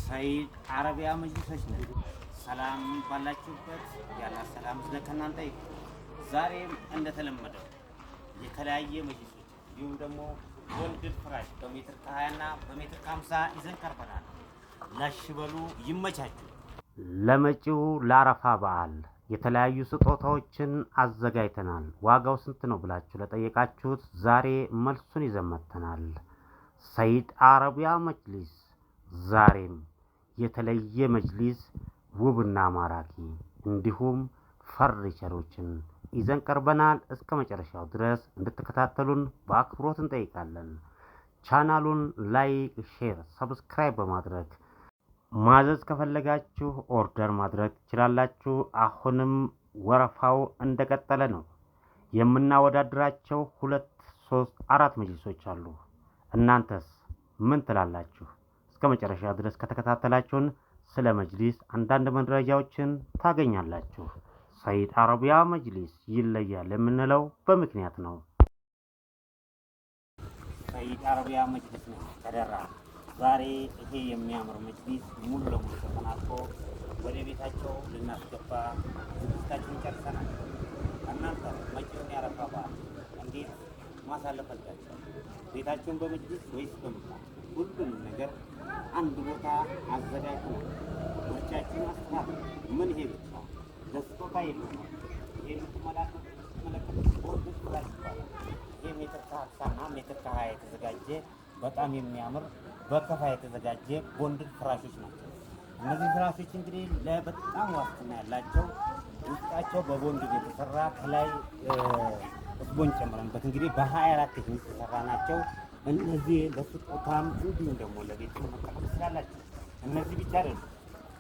ሰይድ አረቢያ መጅሊሶች ነን። ሰላም ባላችሁበት ያለ ሰላም ስለከናንተ ይሁን። ዛሬም እንደተለመደው የተለያየ መጅሊሶች እንዲሁም ደግሞ ወንድድ ፍራሽ በሜትር ከ20 እና በሜትር ከ50 ይዘን ቀርበናል። ላሽበሉ ይመቻችሁ። ለመጪው ለአረፋ በዓል የተለያዩ ስጦታዎችን አዘጋጅተናል። ዋጋው ስንት ነው ብላችሁ ለጠየቃችሁት ዛሬ መልሱን ይዘን መጥተናል። ሰይድ አረቢያ መጅሊስ ዛሬም የተለየ መጅሊስ ውብና ማራኪ እንዲሁም ፈርኒቸሮችን ይዘን ቀርበናል። እስከ መጨረሻው ድረስ እንድትከታተሉን በአክብሮት እንጠይቃለን። ቻናሉን ላይክ፣ ሼር፣ ሰብስክራይብ በማድረግ ማዘዝ ከፈለጋችሁ ኦርደር ማድረግ ትችላላችሁ። አሁንም ወረፋው እንደቀጠለ ነው። የምናወዳድራቸው 2፣ 3፣ 4 መጅሊሶች አሉ። እናንተስ ምን ትላላችሁ? እስከ መጨረሻ ድረስ ከተከታተላችሁን ስለ መጅሊስ አንዳንድ መረጃዎችን ታገኛላችሁ። ሰይድ አረቢያ መጅሊስ ይለያል የምንለው በምክንያት ነው። ሰይድ አረቢያ መጅሊስ ነው ተደራ። ዛሬ ይሄ የሚያምር መጅሊስ ሙሉ ለሙሉ ተጠናቆ ወደ ቤታቸው ልናስገባ ዝግጅታችንን ጨርሰናል። እናንተ መጪውን ያረፋ በዓል እንዴት ማሳለፍ አልጋችሁ? ቤታችሁን በመጅሊስ ወይስ በምጣ? ሁሉንም ነገር አንድ ቦታ አዘጋጅተናል። ምርጫችሁን አስተካክሉ። ምን ይሄ ብቻ ለስጦታ የለም። ይሄ የምትመለከቱት ቦርድ ፍራሽ ይባላል። ይሄ ሜትር ከ50 እና ሜትር ከ20 የተዘጋጀ በጣም የሚያምር በከፋ የተዘጋጀ ቦንድድ ፍራሾች ናቸው። እነዚህ ፍራሾች እንግዲህ ለበጣም ዋስትና ያላቸው ውስጣቸው በቦንድድ የተሰራ ከላይ እስቦን ጨምረንበት እንግዲህ በ24 ቴክኒክ የተሰራ ናቸው። እነዚህ ለስጦታም እንዲሁም ደግሞ ለቤት መጠቀም ትችላላችሁ። እነዚህ ብቻ አይደሉም፣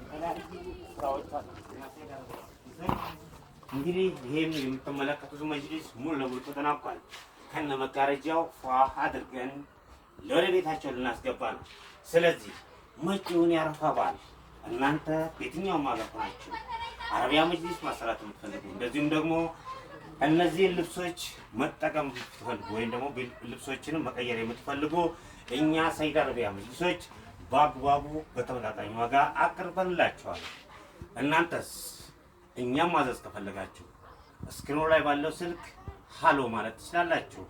የተለያዩ ስራዎች አሉ። እንግዲህ ይሄም የምትመለከቱት መጅሊስ ሙሉ ለሙሉ ተጠናቋል። ከነ መጋረጃው ፏ አድርገን ለወደ ቤታቸው ልናስገባ ነው። ስለዚህ መጪውን ያረፋ በዓል እናንተ በየትኛውም ሀገር ሆናችሁ አረቢያ መጅሊስ ማሰራት የምትፈልጉ እንደዚሁም ደግሞ እነዚህን ልብሶች መጠቀም የምትፈልጉ ወይም ደግሞ ልብሶችን መቀየር የምትፈልጉ እኛ ሰይድ አረቢያ መጅሊሶች በአግባቡ በተመጣጣኝ ዋጋ አቅርበንላችኋል። እናንተስ እኛም ማዘዝ ከፈለጋችሁ እስክሪኑ ላይ ባለው ስልክ ሃሎ ማለት ትችላላችሁ።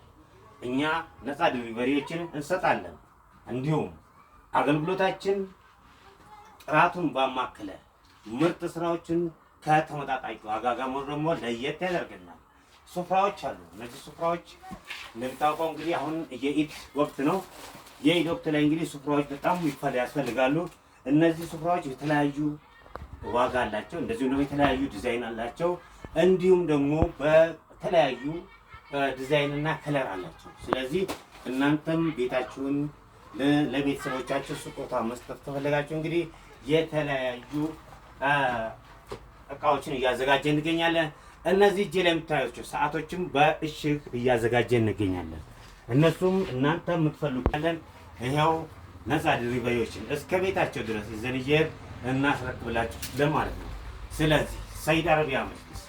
እኛ ነፃ ዲሊቨሪዎችን እንሰጣለን። እንዲሁም አገልግሎታችን ጥራቱን ባማከለ ምርጥ ስራዎችን ከተመጣጣኝ ዋጋ ጋር ደግሞ ለየት ያደርገናል። ሱፍራዎች አሉ። እነዚህ ሱፍራዎች እንደምታውቀው እንግዲህ አሁን የኢድ ወቅት ነው። የኢድ ወቅት ላይ እንግዲህ ሱፍራዎች በጣም ያስፈልጋሉ። እነዚህ ሱፍራዎች የተለያዩ ዋጋ አላቸው። እንደዚሁም ደግሞ የተለያዩ ዲዛይን አላቸው። እንዲሁም ደግሞ በተለያዩ ዲዛይን እና ከለር አላቸው። ስለዚህ እናንተም ቤታችሁን ለቤተሰቦቻችሁ ስጦታ መስጠት ከፈለጋችሁ እንግዲህ የተለያዩ እቃዎችን እያዘጋጀ እንገኛለን። እነዚህ እጄ ላይ የምታዩቸው ሰዓቶችም በእሽግ እያዘጋጀ እንገኛለን። እነሱም እናንተ የምትፈልጉለን ይኸው ነፃ ዲሊቨሪዎችን እስከ ቤታቸው ድረስ ይዘን እናስረክብላችሁ ለማለት ነው። ስለዚህ ሰይድ አረቢያ መጅሊስ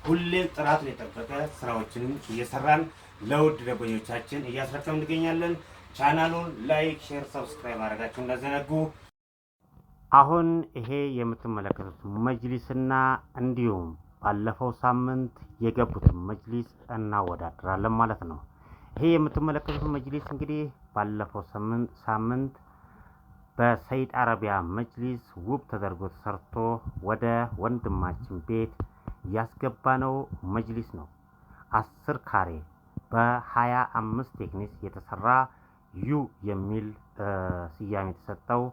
ሁሌም ጥራቱን የጠበቀ ስራዎችንም እየሰራን ለውድ ደንበኞቻችን እያስረከብን እንገኛለን። ቻናሉን ላይክ፣ ሼር፣ ሰብስክራይብ ማድረጋችሁን እንዳዘነጉ። አሁን ይሄ የምትመለከቱት መጅሊስና እንዲሁም ባለፈው ሳምንት የገቡትን መጅሊስ እናወዳድራለን ማለት ነው። ይሄ የምትመለከቱት መጅሊስ እንግዲህ ባለፈው ሳምንት በሰይድ አረቢያ መጅሊስ ውብ ተደርጎ ተሰርቶ ወደ ወንድማችን ቤት ያስገባነው መጅሊስ ነው። 10 ካሬ በ25 ቴክኒክ የተሰራ ዩ የሚል ስያሜ የተሰጠው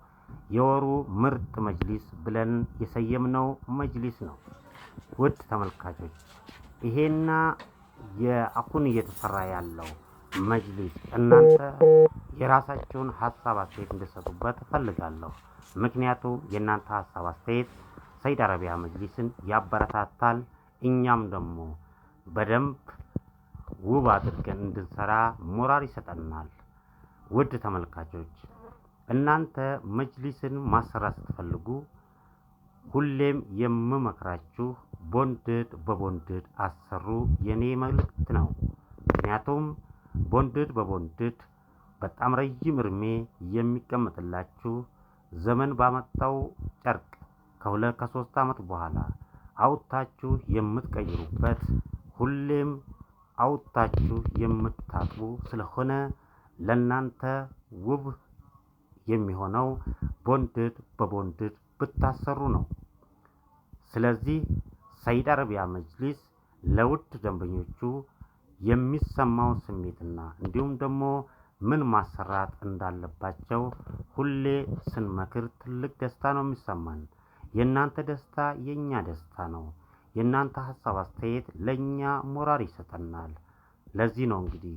የወሩ ምርጥ መጅሊስ ብለን የሰየምነው መጅሊስ ነው። ውድ ተመልካቾች ይሄና የአሁን እየተሰራ ያለው መጅሊስ እናንተ የራሳችሁን ሀሳብ አስተያየት እንድትሰጡበት እፈልጋለሁ። ምክንያቱም የእናንተ ሀሳብ አስተያየት ሰይድ አረቢያ መጅሊስን ያበረታታል። እኛም ደግሞ በደንብ ውብ አድርገን እንድንሰራ ሞራል ይሰጠናል። ውድ ተመልካቾች እናንተ መጅሊስን ማሰራት ስትፈልጉ ሁሌም የምመክራችሁ ቦንድድ በቦንድድ አሰሩ የኔ መልእክት ነው። ምክንያቱም ቦንድድ በቦንድድ በጣም ረጅም እድሜ የሚቀመጥላችሁ ዘመን ባመጣው ጨርቅ ከሁለት ከሶስት ዓመት በኋላ አውጥታችሁ የምትቀይሩበት ሁሌም አውጥታችሁ የምታጥቡ ስለሆነ ለናንተ ውብ የሚሆነው ቦንድድ በቦንድድ ብታሰሩ ነው። ስለዚህ ሰይድ አረቢያ መጅሊስ ለውድ ደንበኞቹ የሚሰማውን ስሜትና እንዲሁም ደግሞ ምን ማሰራት እንዳለባቸው ሁሌ ስንመክር ትልቅ ደስታ ነው የሚሰማን። የእናንተ ደስታ የኛ ደስታ ነው። የእናንተ ሀሳብ አስተያየት ለኛ ሞራል ይሰጠናል። ለዚህ ነው እንግዲህ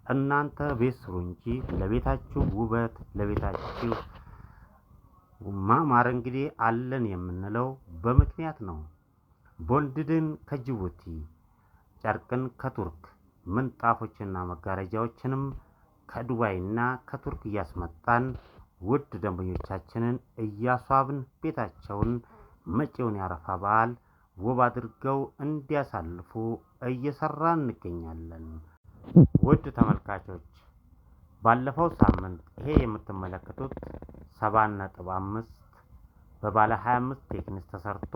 እናንተ ቤት ስሩ እንጂ ለቤታችሁ ውበት ለቤታችሁ ማማር እንግዲህ አለን የምንለው በምክንያት ነው። ቦንድድን ከጅቡቲ ጨርቅን ከቱርክ ምንጣፎችና መጋረጃዎችንም ከዱባይና ከቱርክ እያስመጣን ውድ ደንበኞቻችንን እያስዋብን ቤታቸውን መጪውን ያረፋ በዓል ውብ አድርገው እንዲያሳልፉ እየሰራን እንገኛለን። ውድ ተመልካቾች ባለፈው ሳምንት ይሄ የምትመለከቱት 7.5 በባለ 25 ቴክኒክ ተሰርቶ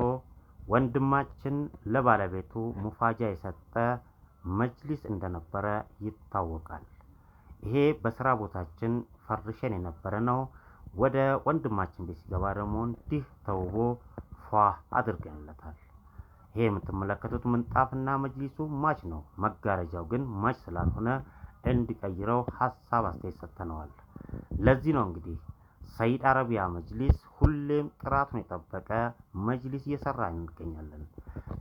ወንድማችን ለባለቤቱ ሙፋጃ የሰጠ መጅሊስ እንደነበረ ይታወቃል። ይሄ በስራ ቦታችን ፈርሸን የነበረ ነው። ወደ ወንድማችን ቤት ሲገባ ደግሞ እንዲህ ተውቦ ፏ አድርገንለታል። ይሄ የምትመለከቱት ምንጣፍና መጅሊሱ ማች ነው። መጋረጃው ግን ማች ስላልሆነ እንዲቀይረው ሀሳብ አስተያየት ሰጥተነዋል። ለዚህ ነው እንግዲህ ሰይድ አረቢያ መጅሊስ ሁሌም ጥራቱን የጠበቀ መጅሊስ እየሰራ እንገኛለን።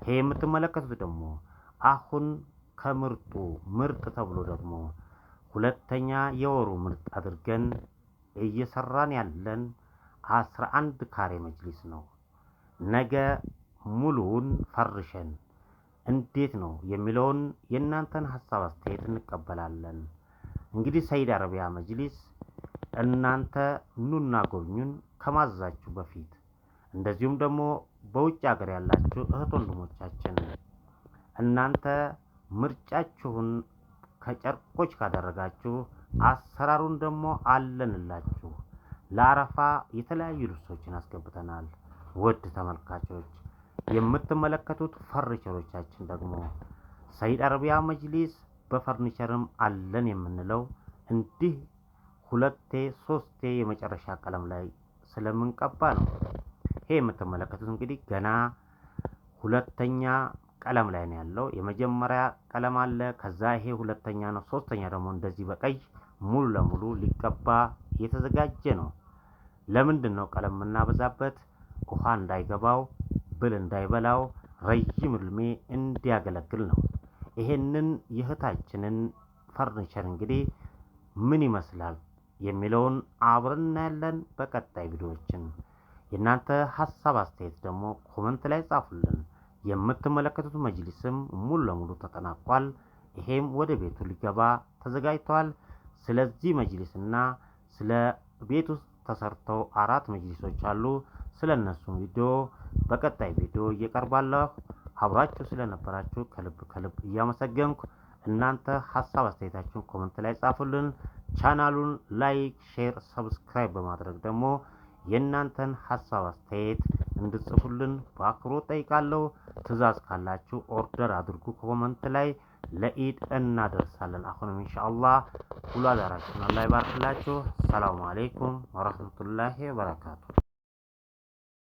ይሄ የምትመለከቱት ደግሞ አሁን ከምርጡ ምርጥ ተብሎ ደግሞ ሁለተኛ የወሩ ምርጥ አድርገን እየሰራን ያለን 11 ካሬ መጅሊስ ነው። ነገ ሙሉውን ፈርሸን እንዴት ነው የሚለውን የእናንተን ሀሳብ አስተያየት እንቀበላለን። እንግዲህ ሰይድ አረቢያ መጅሊስ እናንተ ኑና ጎብኙን ከማዘዛችሁ በፊት እንደዚሁም ደግሞ በውጭ ሀገር ያላችሁ እህት ወንድሞቻችን እናንተ ምርጫችሁን ከጨርቆች ካደረጋችሁ አሰራሩን ደግሞ አለንላችሁ። ለአረፋ የተለያዩ ልብሶችን አስገብተናል። ውድ ተመልካቾች የምትመለከቱት ፈርኒቸሮቻችን ደግሞ ሰይድ አረቢያ መጅሊስ በፈርኒቸርም አለን የምንለው እንዲህ ሁለቴ ሶስቴ የመጨረሻ ቀለም ላይ ስለምንቀባ ነው። ይሄ የምትመለከቱት እንግዲህ ገና ሁለተኛ ቀለም ላይ ነው ያለው። የመጀመሪያ ቀለም አለ፣ ከዛ ይሄ ሁለተኛ ነው፣ ሶስተኛ ደግሞ እንደዚህ በቀይ ሙሉ ለሙሉ ሊቀባ የተዘጋጀ ነው። ለምንድን ነው ቀለም የምናበዛበት? ውሃ እንዳይገባው ብል እንዳይበላው ረጅም እድሜ እንዲያገለግል ነው። ይሄንን የእህታችንን ፈርኒቸር እንግዲህ ምን ይመስላል የሚለውን አብረን እናያለን በቀጣይ ቪዲዮዎችን። የእናንተ ሀሳብ አስተያየት ደግሞ ኮመንት ላይ ጻፉልን። የምትመለከቱት መጅሊስም ሙሉ ለሙሉ ተጠናቋል። ይሄም ወደ ቤቱ ሊገባ ተዘጋጅቷል። ስለዚህ መጅሊስና ስለ ቤት ውስጥ ተሰርተው 4 መጅሊሶች አሉ። ስለነሱም ቪዲዮ በቀጣይ ቪዲዮ እየቀርባለሁ። አብራችሁ ስለነበራችሁ ከልብ እያመሰገንኩ እናንተ ሀሳብ አስተያየታችሁን ኮመንት ላይ ጻፉልን። ቻናሉን ላይክ፣ ሼር፣ ሰብስክራይብ በማድረግ ደግሞ የእናንተን ሀሳብ አስተያየት እንድጽፉልን በአክብሮት ጠይቃለሁ። ትዕዛዝ ካላችሁ ኦርደር አድርጉ ኮመንት ላይ። ለኢድ እናደርሳለን። አሁንም ኢንሻአላህ ሁሉ አዳራችሁን አላህ ይባርክላችሁ። ሰላም አለይኩም ወራህመቱላሂ ወበረካቱ።